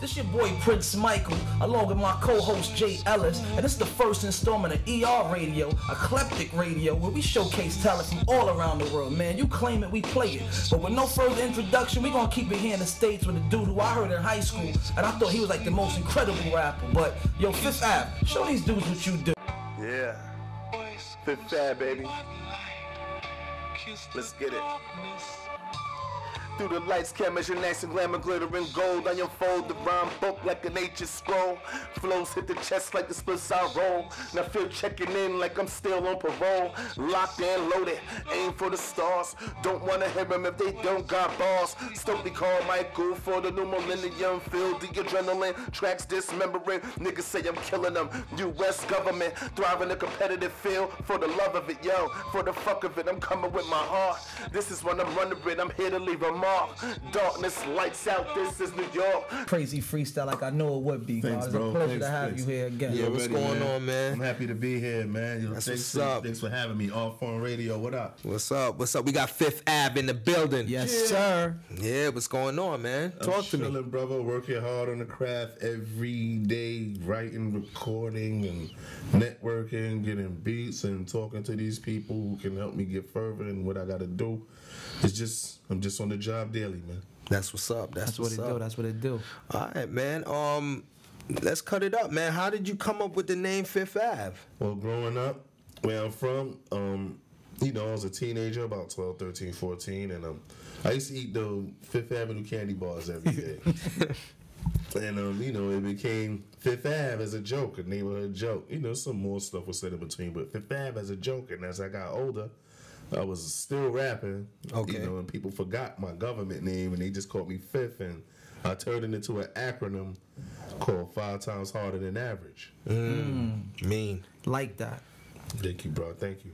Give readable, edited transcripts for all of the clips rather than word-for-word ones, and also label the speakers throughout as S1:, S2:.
S1: This your boy Prince Michael, along with my co-host Jay Ellis, and this is the first installment of ER Radio, Eclectic Radio, where we showcase talent from all around the world, man. You claim it, we play it. But with no further introduction, we gonna keep it here in the States with a dude who I heard in high school, and I thought he was like the most incredible rapper. But, yo, Fifth Ave, show these dudes what you do.
S2: Yeah. Fifth Ave, baby. Let's get it. Through the lights, cameras, your nice and glamour, glittering gold. I unfold the rhyme book like an ancient scroll. Flows hit the chest like the splits I roll. Now feel checking in like I'm still on parole. Locked and loaded, aim for the stars. Don't wanna hear them if they don't got balls. Stokely call Michael for the new millennium. Feel the adrenaline, tracks dismembering. Niggas say I'm killing them. U.S. government, thriving a competitive field. For the love of it, yo, for the fuck of it, I'm coming with my heart. This is when I'm running it, I'm here to leave a mark. Darkness, lights out, this is New York.
S1: Crazy freestyle like I know it would be.
S3: Thanks,
S1: It's
S3: bro.
S1: a pleasure to have you here again.
S4: Yeah, what's going on, man?
S3: I'm happy to be here, man. Yo,
S4: That's
S3: thanks
S4: what's up.
S3: Thanks for having me. Artform Radio, what up?
S4: What's up? What's up? We got Fifth Ave in the building.
S1: Yes, sir.
S4: Yeah, what's going on, man? Talk to me.
S3: I'm chilling, brother. Working hard on the craft every day, writing, recording, and networking, getting beats, and talking to these people who can help me get further in what I got to do. I'm just on the job daily, man.
S4: That's what's up. That's
S1: What it do. That's what it do.
S4: All right, man. Let's cut it up, man. How did you come up with the name Fifth Ave?
S3: Well, growing up, where I'm from, you know, I was a teenager, about 12, 13, 14, and I used to eat the Fifth Avenue candy bars every day. And, you know, it became Fifth Ave as a joke, a neighborhood joke. You know, some more stuff was said in between, but Fifth Ave as a joke. And as I got older, I was still rapping,
S4: Okay.
S3: you know, and people forgot my government name, and they just called me Fifth, and I turned it into an acronym called 5 times harder than average.
S4: Mean.
S1: Like that.
S3: Thank you, bro. Thank you.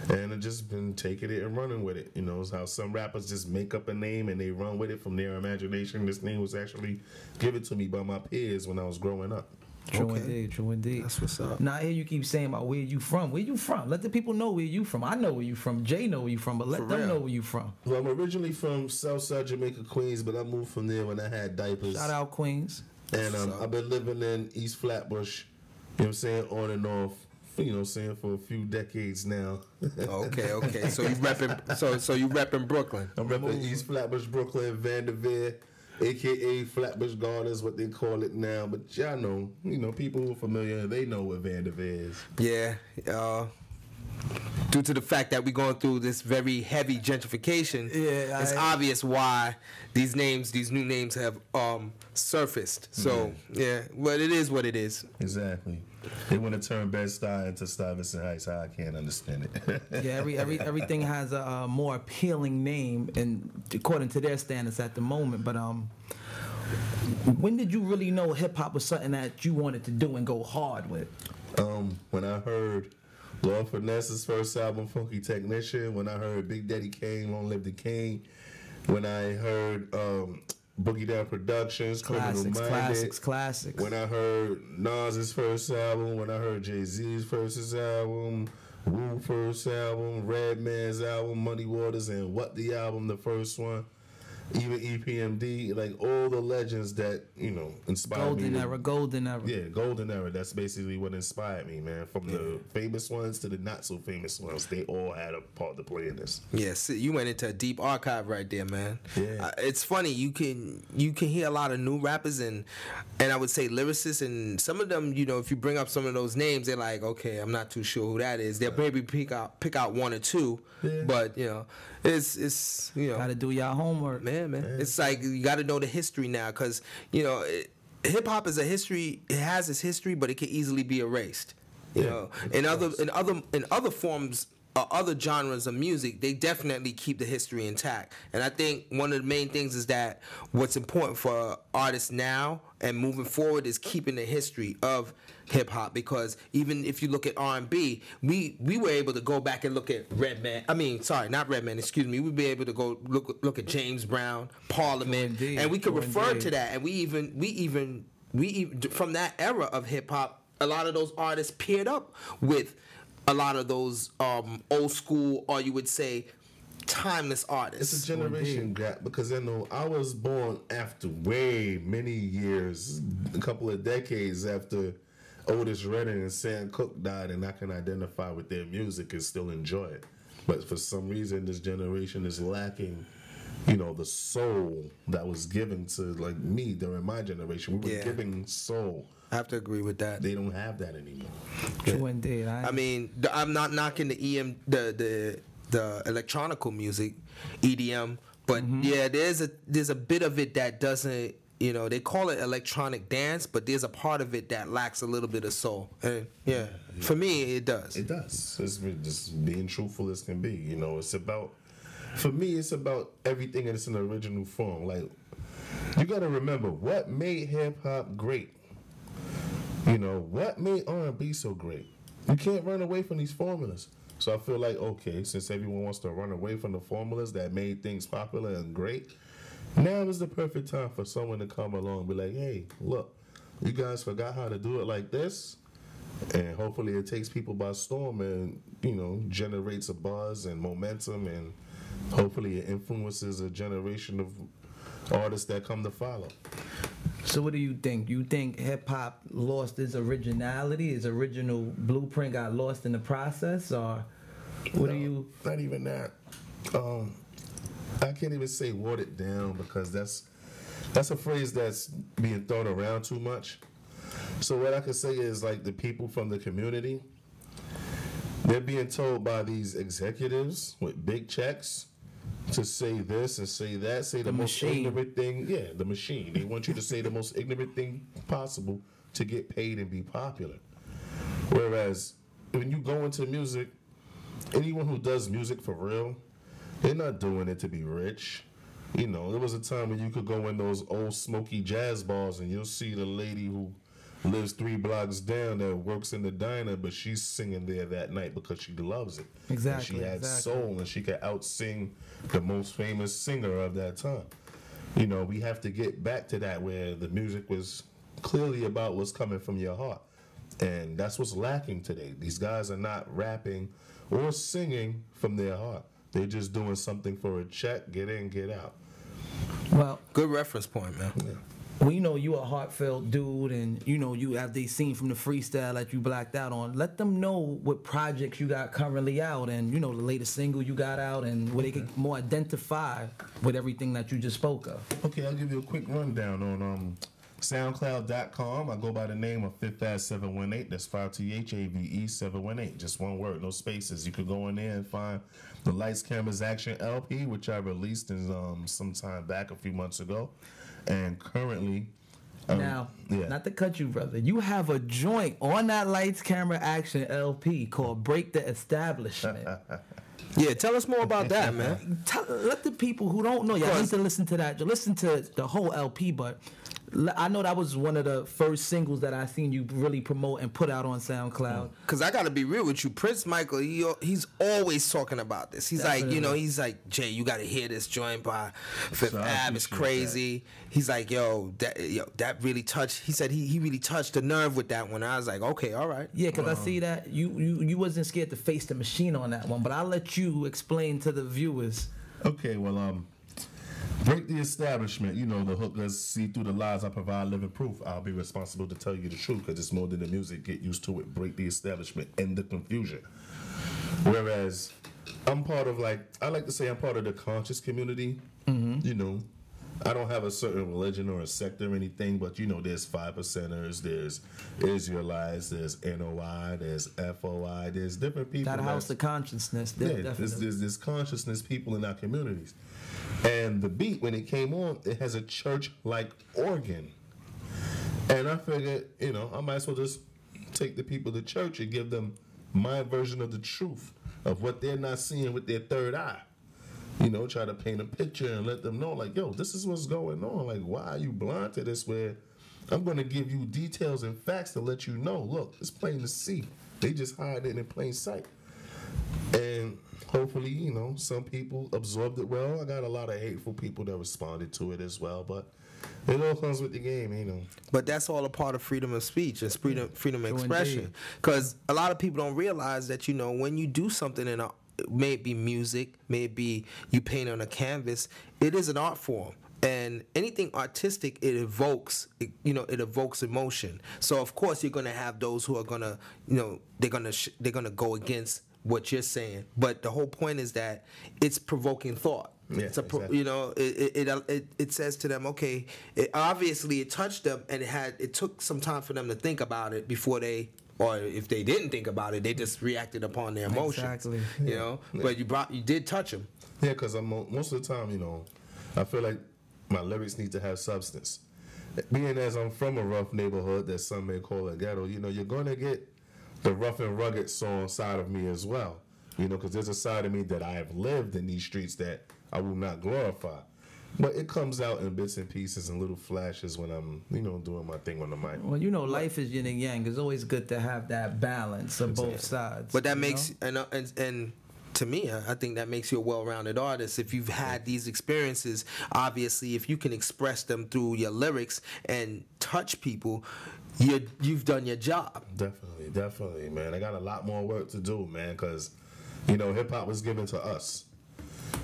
S3: And I've just been taking it and running with it. You know, it's how some rappers just make up a name and they run with it from their imagination. This name was actually given to me by my peers when I was growing up.
S1: True
S4: Okay.
S1: indeed, true indeed.
S4: That's what's up.
S1: Now, here you keep saying about where you from. Where you from? Let the people know where you from. I know where you from. Jay know where you from, but let
S4: For
S1: them
S4: real.
S1: know where you from.
S3: Well, I'm originally from Southside Jamaica, Queens, but I moved from there when I had diapers.
S1: Shout out Queens.
S3: And
S4: What's up?
S3: I've been living in East Flatbush, you know what I'm saying, on and off, you know what I'm saying, for a few decades now.
S4: Okay. So you repping so you repping Brooklyn.
S3: I'm repping East Flatbush, Brooklyn, Vanderveer, a.k.a. Flatbush Gardens, what they call it now. But y'all know, you know, people who are familiar, they know what Vanderveer is.
S4: Yeah. Due to the fact that we're going through this very heavy gentrification,
S1: Yeah,
S4: it's obvious why these new names have surfaced. So yeah, but it is what it is.
S3: Exactly. They want to turn Bed-Stuy into Stuyvesant Heights. I can't understand it.
S1: Yeah, everything has a more appealing name, and according to their standards at the moment. But when did you really know hip hop was something that you wanted to do and go hard with?
S3: When I heard Lord Finesse's first album, Funky Technician, when I heard Big Daddy Kane, Long Live the King, when I heard Boogie Down Productions, Criminal Minded,
S1: Classics.
S3: when I heard Nas's first album, when I heard Jay-Z's first album, Wu first album, Redman's album, Muddy Waters, and What the album, the first one, even EPMD, like all the legends that, you know, inspired me.
S1: Golden era.
S3: Yeah, golden era. That's basically what inspired me, man. From the famous ones to the not so famous ones, they all had a part to play in this.
S4: Yes, you went into a deep archive right there, man.
S3: Yeah.
S4: It's funny, you can hear a lot of new rappers and I would say lyricists, and some of them, you know, if you bring up some of those names, they're like, okay, I'm not too sure who that is. They'll maybe pick out one or two, but you know, it's you know,
S1: Gotta do y'all homework.
S4: man. It's like you got to know the history now, because you know, hip hop is a history. It has its history, but it can easily be erased. You know, in other forms, other genres of music, they definitely keep the history intact. And I think one of the main things is that what's important for artists now and moving forward is keeping the history of hip hop, because even if you look at R&B, we were able to go back and look at Redman. I mean, sorry, not Redman. Excuse me. We'd be able to go look at James Brown, Parliament, and we could refer to that. And we even from that era of hip hop, a lot of those artists paired up with a lot of those old school, or you would say, timeless artists.
S3: It's a generation gap because I know I was born after way many years, a couple of decades after Otis Redding and Sam Cooke died, and I can identify with their music and still enjoy it. But for some reason, this generation is lacking, the soul that was given to like me during my generation. We were giving soul.
S4: I have to agree with that.
S3: They don't have that anymore.
S1: True indeed.
S4: I mean, I'm not knocking the the electronical music, EDM, but there's a bit of it that doesn't. They call it electronic dance, but there's a part of it that lacks a little bit of soul. And for me, it does.
S3: It does. It's just being truthful as can be. It's about, for me, it's about everything in its original form. Like, you got to remember what made hip hop great. What made R&B so great? You can't run away from these formulas. So I feel like, okay, since everyone wants to run away from the formulas that made things popular and great, now is the perfect time for someone to come along and be like, hey, look, you guys forgot how to do it like this, and hopefully it takes people by storm and, generates a buzz and momentum, and hopefully it influences a generation of artists that come to follow.
S1: So what do you think? You think hip-hop lost its originality, its original blueprint got lost in the process, or what do you...
S3: Not even that. I can't even say watered down because that's a phrase that's being thrown around too much. So what I can say is like the people from the community, they're being told by these executives with big checks to say this and say that, say the most ignorant thing. Yeah, the machine. They want you to say the most ignorant thing possible to get paid and be popular. Whereas when you go into music, anyone who does music for real, they're not doing it to be rich. There was a time when you could go in those old smoky jazz bars and you'll see the lady who lives 3 blocks down that works in the diner, but she's singing there that night because she loves it.
S1: Exactly.
S3: And she had soul, and she could out-sing the most famous singer of that time. We have to get back to that where the music was clearly about what's coming from your heart. And that's what's lacking today. These guys are not rapping or singing from their heart. They're just doing something for a check, get in, get out.
S1: Well,
S4: good reference point, man.
S3: Yeah.
S1: Well, you a heartfelt dude, and you have these scenes from the freestyle that you blacked out on. Let them know what projects you got currently out, and the latest single you got out, and where they can more identify with everything that you just spoke of.
S3: Okay, I'll give you a quick rundown on SoundCloud.com. I go by the name of Fifth Ave 718. That's 5THAVE 718. Just one word, no spaces. You could go in there and find the Lights, Cameras, Action LP, which I released in some time back a few months ago. And currently...
S1: Now, not to cut you, brother, you have a joint on that Lights, Camera, Action LP called Break the Establishment.
S4: Yeah, tell us more about that, man.
S1: Let the people who don't know, y'all need to listen to that. Listen to the whole LP, but I know that was one of the first singles that I seen you really promote and put out on SoundCloud.
S4: Because I got to be real with you. Prince Michael, he's always talking about this. He's
S1: Definitely.
S4: like, he's like, Jay, you got to hear this joint by Fifth Ave. It's crazy. He's like, that really touched. He said he really touched the nerve with that one. I was like, okay, all right.
S1: Yeah, because I see that you wasn't scared to face the machine on that one, but I'll let you explain to the viewers.
S3: Okay, well, break the establishment. The hook is see through the lies I provide living proof. I'll be responsible to tell you the truth because it's more than the music. Get used to it. Break the establishment. End the confusion. Whereas I'm part of I like to say I'm part of the conscious community. Mm-hmm. I don't have a certain religion or a sect or anything, but there's 5%ers, there's Israelites, there's NOI, there's FOI, there's different people.
S1: That house of consciousness.
S3: There's consciousness people in our communities. And the beat, when it came on, it has a church-like organ. And I figured, I might as well just take the people to church and give them my version of the truth of what they're not seeing with their third eye. Try to paint a picture and let them know, like, yo, this is what's going on. Like, why are you blind to this? Where I'm going to give you details and facts to let you know, look, it's plain to see. They just hide it in plain sight. And hopefully, some people absorbed it well. I got a lot of hateful people that responded to it as well, but it all comes with the game,
S4: But that's all a part of freedom of speech and freedom of expression. Because a lot of people don't realize that, when you do something in may it be music, may it be you paint on a canvas, it is an art form. And anything artistic, it evokes emotion. So of course you're gonna have those who are gonna, they're gonna go against what you're saying. But the whole point is that it's provoking thought.
S3: Yeah, exactly.
S4: It says to them, okay, obviously it touched them, and it took some time for them to think about it before they. Or if they didn't think about it, they just reacted upon their emotions. Exactly.
S3: Yeah.
S4: But you did touch them.
S3: Yeah, because most of the time, I feel like my lyrics need to have substance. Being as I'm from a rough neighborhood that some may call a ghetto, you're going to get the rough and rugged side of me as well. Because there's a side of me that I have lived in these streets that I will not glorify. But it comes out in bits and pieces and little flashes when I'm, doing my thing on the mic.
S1: Well, life is yin and yang. It's always good to have that balance of both sides.
S4: But that makes, and to me, I think that makes you a well-rounded artist. If you've had these experiences, obviously, if you can express them through your lyrics and touch people, you've done your job.
S3: Definitely, man. I got a lot more work to do, man, because, hip-hop was given to us.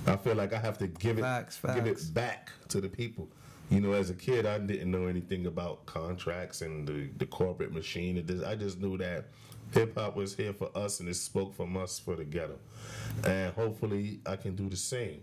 S3: I feel like I have to give it back to the people. As a kid, I didn't know anything about contracts and the corporate machine. I just knew that hip-hop was here for us, and it spoke from us for the ghetto. And hopefully I can do the same.